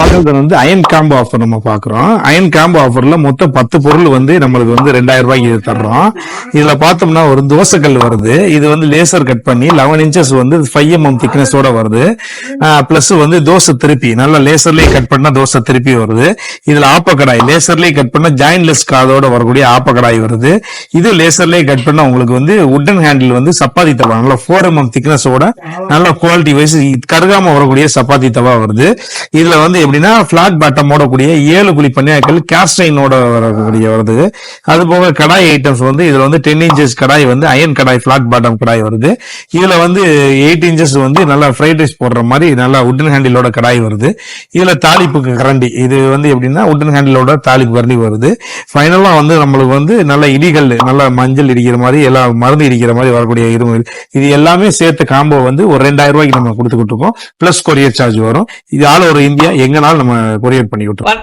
பார்க்கறது வந்து iron combo offer நம்ம பாக்குறோம். அயன் காம்போ ஆஃபர்ல மொத்தம் 10 பொருள் வந்து நம்மளுக்கு வந்து 2000 ரூபாய்க்கு தர்றோம். இதுல பார்த்தோம்னா ஒரு தோசைக்கல் வருது. இது வந்து லேசர் கட் பண்ணி 11 இன்ச்சஸ் வந்து 5 mm திக்னஸோட வருது. பிளஸ் வந்து தோசை திருப்பி நல்ல லேசர்லயே கட் பண்ணா தோசை திருப்பி வருது. இதுல ஆப்பக்கடாய் லேசர்லயே கட் பண்ணா ஜாயின்லெஸ் காதோட வரக்கூடிய ஆப்பக்கடாய் வருது. இது லேசர்லயே கட் பண்ணா உங்களுக்கு வந்து உட்டன் ஹேண்டில் வந்து சப்பாத்தி தவா நல்ல 4 mm திக்னஸோட நல்ல குவாலிட்டி வைஸ் கருகாம வரக்கூடிய சப்பாத்தி தவா வருது. இதுல வந்து எப்படின்னா பிளாட் பாட்டமோட கூடிய 7 குழி பன்னியாக்கள் கேஸ்டைனோட வரக்கூடிய வருது. அது போக கடாய் ஐட்டம்ஸ் வந்து இதுல வந்து 10 inches கடாய் வந்து அயன் கடாய் பிளாட் பாட்டம் கடாய் வருது. இதுல வந்து 8 inches வந்து நல்லா ஃப்ரைட் ரைஸ் போடுற மாதிரி நல்லா உட்டன் ஹேண்டிலோட கடாய் வருது. இதுல தாளிப்புக்கு கரண்டி இது வந்து எப்படின்னா உட்டன் ஹேண்டிலோட தாளிப்பு கரண்டி வருது. ஃபைனலா வந்து நம்மளுக்கு வந்து நல்ல இடிகள் நல்ல மஞ்சள் இடிக்கிற மாதிரி எல்லாம் மருந்து இடிக்கிற மாதிரி வரக்கூடிய இது எல்லாமே சேர்த்து காம்போ வந்து ஒரு 2000 ரூபாய்க்கு நம்ம கொடுத்துக்கிட்டு இருக்கோம். பிளஸ் கொரியர் சார்ஜ் வரும். இது ஆல் ஓவர் இந்தியா எங்கனாலும் நம்ம கொரியர் பண்ணி விட்டுருவோம்.